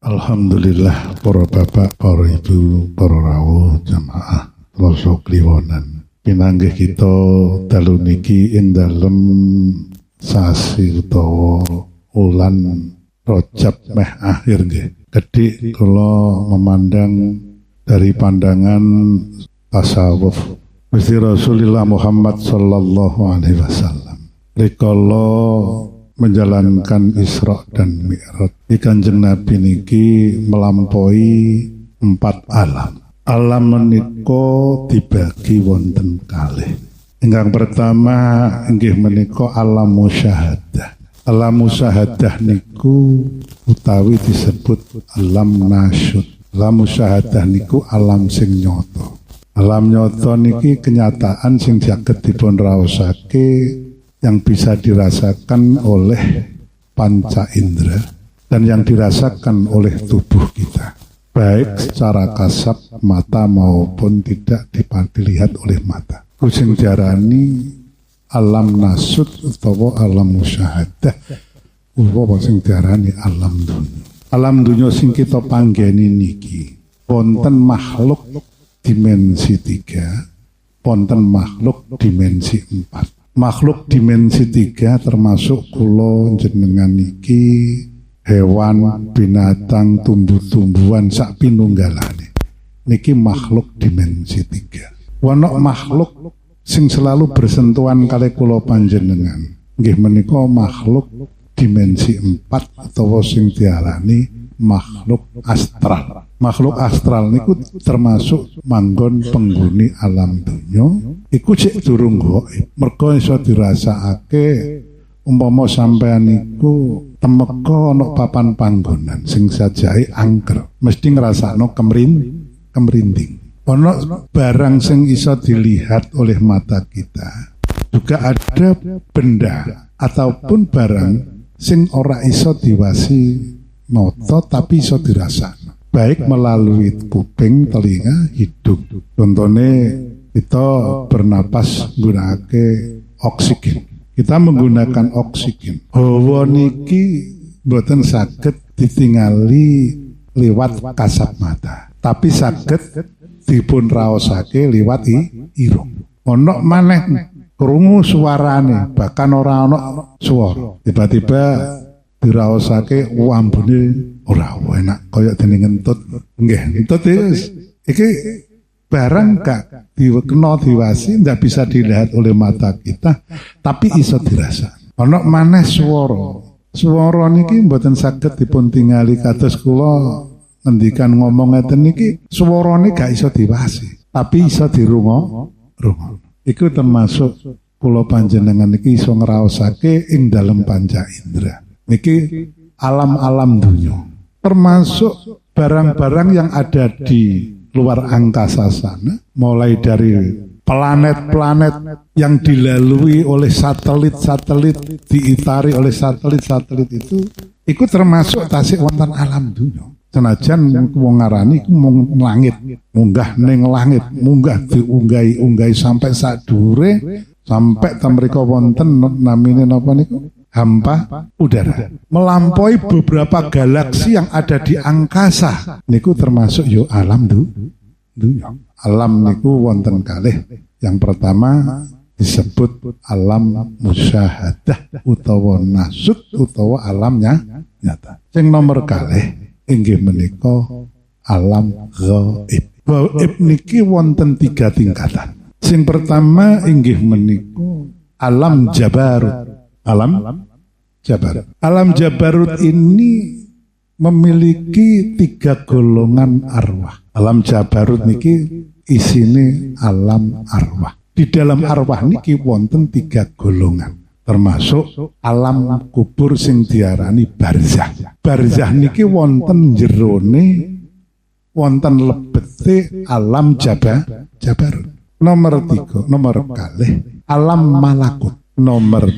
Alhamdulillah para bapak, para ibu, para rawuh jamaah Selasa Kliwonan. Pinanggih kita dalu niki ing dalem sasi utawa wulan Rajab meh akhir nggih. Kedhik kula memandang dari pandangan tasawuf Gusti Rasulullah Muhammad sallallahu alaihi wasallam. Rikala menjalankan Isra dan Mi'raj. Kanjeng Nabi niki melampaui 4 alam. Alam menika dibagi wonten kalih. Ingkang pertama inggih menika alam musyahadah. Alam musyahadah niku utawi disebut alam nasyud. Alam musyahadah niku alam sing nyata. Alam nyata niki kenyataan sing saged dipun raosake yang bisa dirasakan oleh panca indera dan yang dirasakan oleh tubuh kita, baik secara kasat mata maupun tidak dilihat oleh mata. Kucing diarani alam nasud utawa alam musyahadah, utawa sing diarani alam dunya. Alam dunya sing kita panggeni niki wonten makhluk dimensi 3, wonten makhluk dimensi 4. Makhluk dimensi 3 termasuk kula jenengan niki hewan, binatang, tumbuh-tumbuhan sak pinunggalane. Niki makhluk dimensi 3. Ana makhluk sing selalu bersentuhan kali kula panjenengan. Nggih menika makhluk dimensi 4 utawa sing diarani makhluk astral. Makhluk astral niku termasuk manggon penghuni alam dunya. Iku cek durung gaib. Mergo iso dirasakake umpama sampean niku temeka ana papan panggonan sing sajahe angker, mesti ngrasakno kemrinding. Ana barang sing iso dilihat oleh mata kita. Juga ada benda ataupun barang sing ora iso diwasi noto tapi iso dirasakno. Baik melalui kuping, telinga, hidung. Contohnya kita bernapas menggunakan oksigen. Kita menggunakan oksigen. Hawa niki mboten saged ditingali liwat kasat mata, tapi saged dipun raosake liwat irung. Ono maneh krungu suarane, bahkan ora ono swara. Tiba-tiba diraosake ambune ora enak kaya dene ngentut. Nggih, ngentut iki barang gak dikena diwasi, ndak bisa dilihat oleh mata kita, tapi iso dirasa. Ana maneh swara. Swara niki mboten saged dipun tingali kados kula ngendikan ngomong ngeten niki swarane gak iso diwasi, tapi iso dirungo. Iku termasuk kula panjenengan niki iso ngraosake ing dalem panca indera. Niki alam-alam dunya. Termasuk barang-barang yang ada di luar angkasa sana, mulai dari planet-planet yang dilalui oleh satelit-satelit, diitari oleh satelit-satelit itu termasuk tasik wonten alam dunya. Senajan wong ngarani iku mung langit, munggah ning langit, munggah diunggahi sampai sak dhuwure, sampai temriko wonten namine napa niku? Hampa udara, melampaui beberapa galaksi yang ada di angkasa. Niku termasuk yo alam dunya. Alam niku wonten kalih. Yang pertama disebut alam musyahadah utawa nasud utawa alamnya nyata. Sing nomor kalih inggih menika alam gaib. Gaib niki wonten 3 tingkatan. Sing pertama inggih menika alam jabarut. Alam Jabarut. Alam Jabarut ini memiliki 3 golongan arwah. Alam Jabarut niki isine alam arwah. Di dalam arwah niki wonten 3 golongan. Termasuk alam kubur sing diarani barzah. Barzah niki wonten jerone, wonten lebete alam Jabarut. Nomor 3, nomor kalih alam malakut. Nomor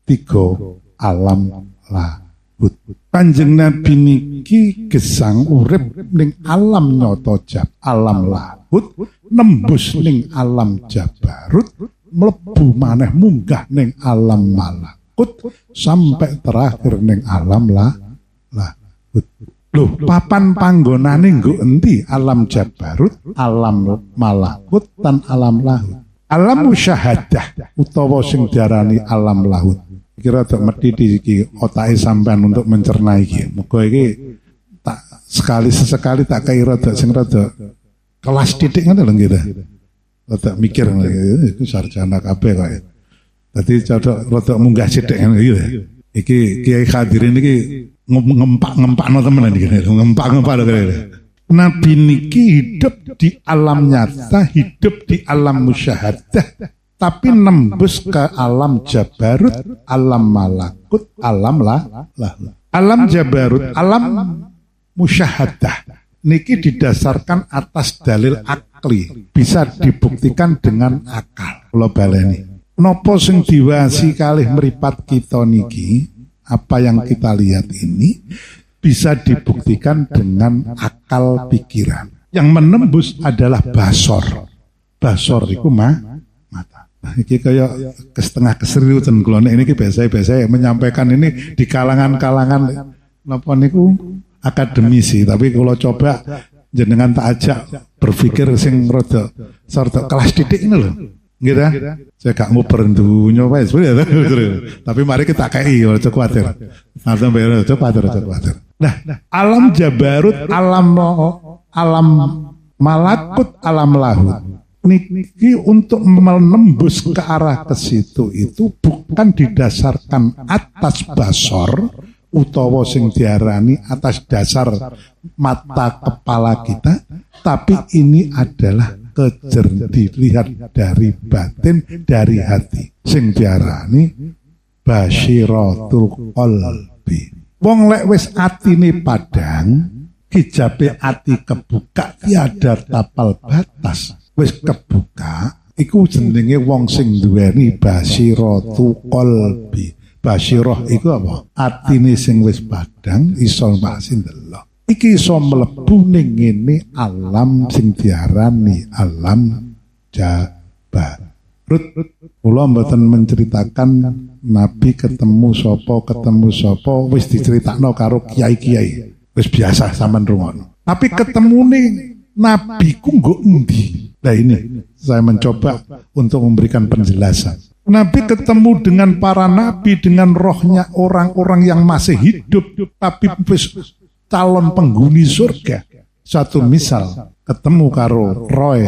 3 alam lahut. Kanjeng Nabi niki gesang urip ning alam nyata alam lahut, nembus ning alam Jabarut, mlebu maneh munggah ning alam malakut sampai terakhir ning alam lahut. Loh, papan panggonane nggo endi? Alam jabarut, alam malakut, tan alam lahut. Alam musyahadah utawa sing diarani alam lahut. Kira tak medhiti iki otake sampean untuk mencerna iki. Muga iki tak sekali tak kaya rada sing rada kelas titik ngono lho nggih. Rada mikir iku sarjana kabeh kok. Dadi rada munggah sithik ngono iki. Iki Kiai Hadirin iki ngempak-ngempakno temenan iki. Ngempak-ngempak lho. Nabi niki hidup di alam nyata, hidup di alam musyahadah, tapi nembus ke alam jabarut, alam malakut, alam lahut. Alam jabarut, alam musyahadah niki didasarkan atas dalil akli, bisa dibuktikan dengan akal. Kula baleni. Napa sing diwasi kalih mripat kita niki, apa yang kita lihat ini bisa dibuktikan dengan akal pikiran. Yang menembus adalah basor. Basor itu mata. Nah, ini kayak setengah keseriusan kalau ini biasa-biasa menyampaikan ini di kalangan-kalangan napa niku akademisi, tapi kalau coba jenengan tak ajak berpikir sing rada sarta kelas titik ini loh. Gitu, saya gak mau berendunya, tapi mari kita kei, ojo kuatir. Ojo kuatir. Nah, alam jabarut, alam malakut, alam lahut. Niki untuk menembus ke arah ke situ itu bukan didasarkan atas basor utawa sing diarani atas dasar mata kepala kita, tapi ini adalah dilihat dari batin, dari hati. Sing diarani basyiratul qalbi. Wong lek wis atine padhang, hijabe ati kebuka tiada tapal batas. Wis kebuka, iku jenenge wong sing duweni basyiratul qalbi. Basyirah iku apa? Atine sing wis padhang iso masin delok. Iki iso mlebu ning ngene alam sing diarani alam jabarut. Kula mboten menceritakan Nabi ketemu sapa wis diceritakno karo kiai-kiai. Wis biasa sampean rungokno. Tapi ketemune Nabi ku nggo endi? Nah ini saya mencoba untuk memberikan penjelasan. Nabi ketemu dengan para nabi, dengan rohnya orang-orang yang masih hidup tapi calon penghuni surga. Satu misal, ketemu karo Roy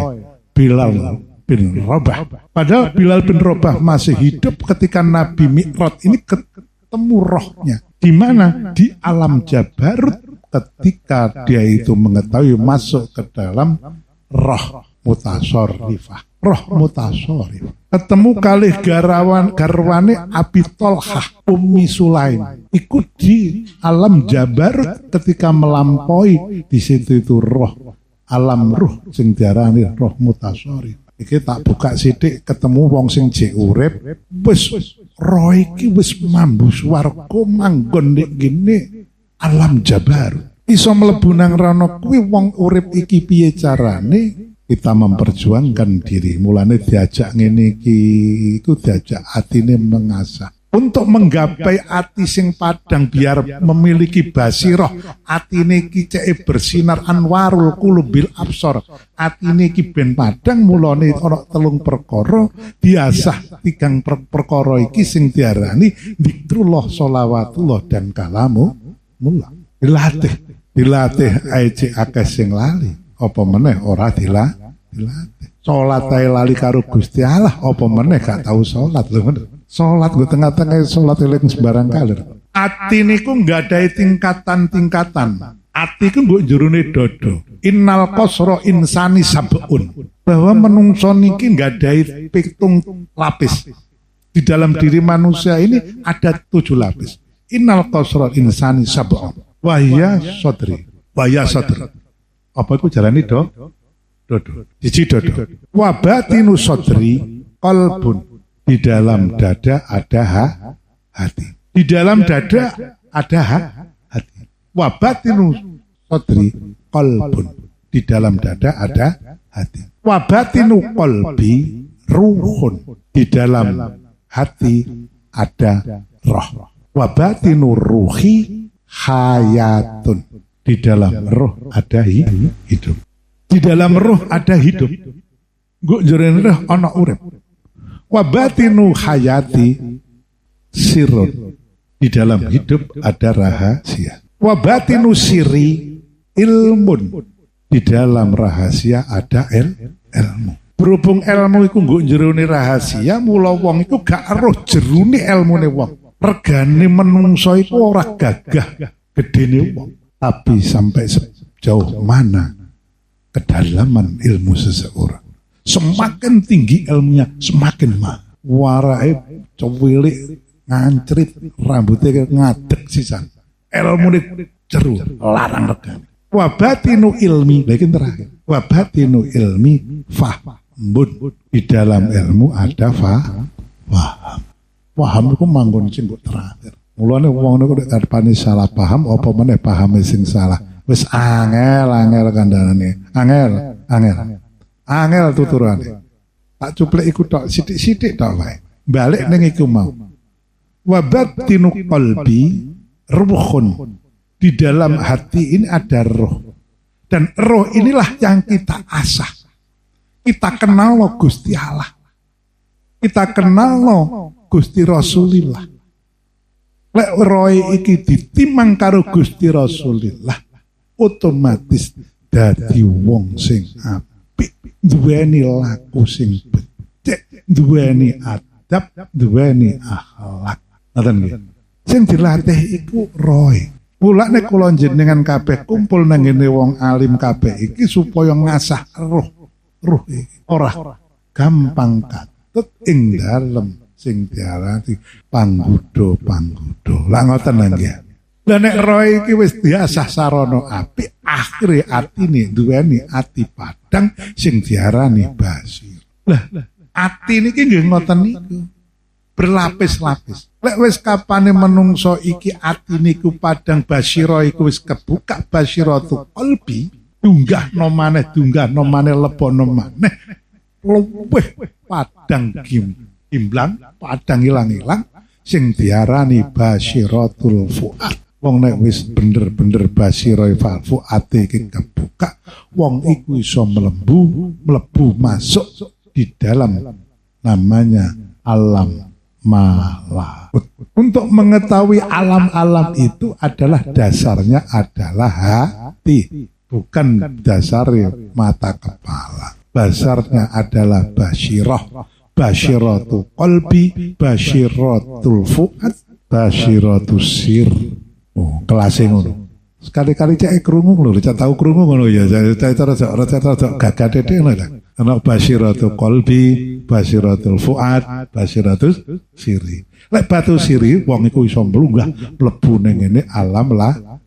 Bilal bin Rabah. Padahal Bilal bin Rabah masih hidup ketika Nabi Mi'raj ini ketemu rohnya. Di mana? Di alam jabarut ketika dia itu mengetahui masuk ke dalam roh mutasorrifah. Roh mutasorrifah. Ketemu kalih garwane Abi Tolhah Ummi Sulaim. Ikut di alam jabarut ketika melampaui di situ itu roh alam ruh sing diarani roh mutasorrif. Iki tak buka sithik ketemu wong sing jek urip wis roh iki wis mambu swarga manggon nek gene alam jabarut. Iso mlebu nang rana kuwi wong urip iki piye carane? Kita memperjuangkan diri, mulane diajak ngene iki, iku diajak atine mengasah. Untuk menggapai ati sing padang biar memiliki basirah, atine iki ceke bersinar anwarul qulubil absor. Atine iki ben padang mulane ana 3 perkara, biasah 3 perkara iki sing diarani zikrullah, sholawatullah dan kalamullah. Dilatih ae cek akeh sing lali. Apa meneh ora dilatih. Salat ae lali karo Gusti Allah, apa meneh gak tau salat lho. Salat go tengah-tengah salat eling sembarang kalir. Ati niku nggadahi tingkatan-tingkatan. Ati ku mbok jerone dodo. Innal qasra insani sab'un. Bahwa menungso niki nggadahi 7 lapis. Di dalam diri manusia ini ada 7 lapis. Innal qasra insani sab'un. Wahya sadri. Apa itu jalani dodo? Siji dodo. Wabatinu sadri qalbun. Di dalam dada ada hati. Di dalam dada ada hati. Wabatinu sadri qalbun. Di dalam dada ada hati. Wabatinu qalbi ruhun. Di dalam hati ada roh. Wabatinu ruhi hayatun. Di dalam roh ada hidup. Di dalam roh ada hidup. Nggo jero roh ana urip. Wa batinu hayati sirrun. Di dalam hidup ada rahasia. Wa batinu siri ilmun. Di dalam rahasia ada ilmu. Berhubung ilmu iku nggo jerone rahasia, mula wong iku gak roh jerone ilmune wong. Regane menungso iku ora gagah gedene wong. Tapi sampai sejauh mana kedalaman ilmu seseorang. Semakin tinggi ilmunya, semakin mahal. Warae cuwilik ngancrit, rambutnya ngadeg sisan. Ilmune jeru, larang regane. Wa batinu ilmi, lagi terakhir. Wa batinu ilmi fahmun. Di dalam ilmu ada faham. Paham itu manggon sing terakhir. Mulane wong niku nek karepane salah paham apa meneh pahame sing salah. Wis angel kandhane. Angel tuturane. Tak cuplek iku tok sithik-sithik tok wae. Balik ning iku mau. Wa batinu qalbi ruhun. Di dalam hati ini ada roh. Dan roh inilah yang kita asah. Kita kenal lo Gusti Allah. Kita kenal lo Gusti Rasulillah. Lek roh iki ditimang karo Gusti Rasulillah, otomatis dadi wong sing apik, duweni laku sing becik, duweni adab, duweni akhlak. Ngoten nggih. Sing dilatih iku roh. Mula nek kula njenengan kabeh kumpul nang ngene wong alim kabeh iki supaya ngasah roh iki. Ora gampang katut ing dalem sing diarani panggudo. Lah ngoten nggih. Lah nek roh iki wis diasah sarana apik, akhire atine duweni ati padang sing diarani basir. Lah ati niki nggih ngoten niku. Berlapis-lapis. Lek wis kapane menungso iki ati niku padang basira iku wis kebuka basiratu qalbi, dunggah no maneh lebono maneh. Luwih padang gimblang, padang ilang-ilang sing diarani basiratul fuad. Wong nek wis bener-bener basira fuate iki kebuka, wong iku iso mlebu masuk di dalam namanya alam malakut. Untuk mengetahui alam-alam itu adalah dasarnya adalah hati, bukan dasarnya mata kepala. Dasarnya adalah basyirah, basyiratul qalbi, basyiratul fuad, basyiratul sir. Oh, kelasnya ngono. Sekali-kali cek krungu lho, cek tau krungu ngono ya. Cek rada gagah dede lho. Ana basyiratul qalbi, basyiratul fuad, basyiratul siri. Lek batu siri wong iku iso mlunggah mlebu ning ngene alam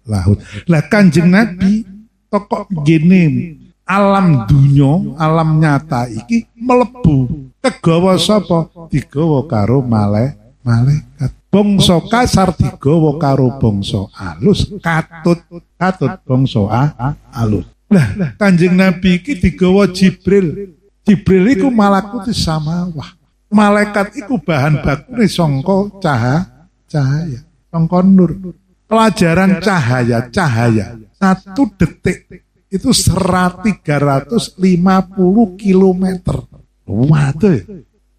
lahut. Lah Kanjeng Nabi tokok gene alam dunya, alam nyata iki mlebu kegawa sapa? Digawa karo malaikat. Bangsa kasar digawa karo bangsa alus, katut bangsa alus. Lah Kanjeng Nabi iki digawa Jibril. Jibril iku malakutus samawah. Malaikat iku bahan bakune sangka cahaya, sangka nur. Pelajaran cahaya. 1 detik itu 350 kilometer. Waduh.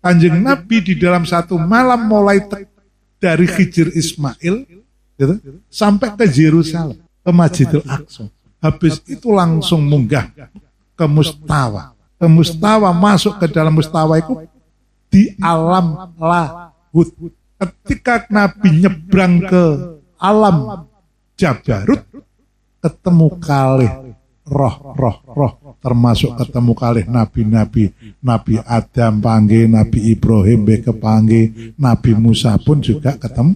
Kanjeng Nabi di dalam satu malam mulai dari Hijr Ismail gitu, sampai ke Yerusalem, ke Masjidil Aqsa. Habis itu langsung munggah ke Mustawa. Ke Mustawa, masuk ke dalam Mustawa itu di alam lahut. Ketika Nabi nyebrang ke alam Jabarut, ketemu kalih roh, termasuk ketemu kalih nabi-nabi, Nabi Adam panggil, Nabi Ibrahim kepanggil, Nabi Musa pun juga ketemu.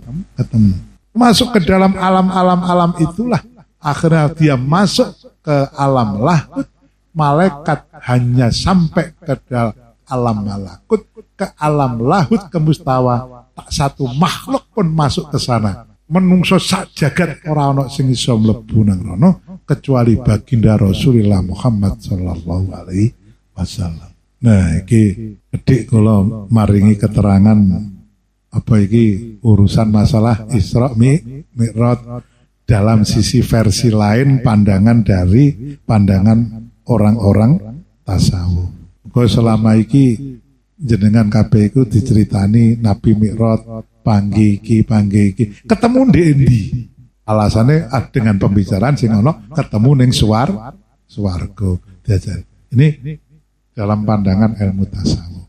Masuk ke dalam alam itulah akhirnya dia masuk ke alam lahut. Malaikat hanya sampai ke dalam alam malakut, ke alam lahut, ke Mustawa, tak satu makhluk pun masuk ke sana. Menungso sak jagat ora ana sing iso mlebu nang rono kecuali baginda Rasulullah Muhammad sallallahu alaihi wasallam. Nah, iki gedhe kula maringi keterangan apa iki urusan masalah Isra Mi'raj. dalam sisi versi lain pandangan dari pandangan orang-orang tasawuf. Kok selama iki jenengan kabeh iku diceritani Nabi Mi'raj panggih iki ketemu di endi? Alasannya dengan pembicaraan sing ono ketemu ning swarga. Diajar. Ini dalam pandangan ilmu tasawuf.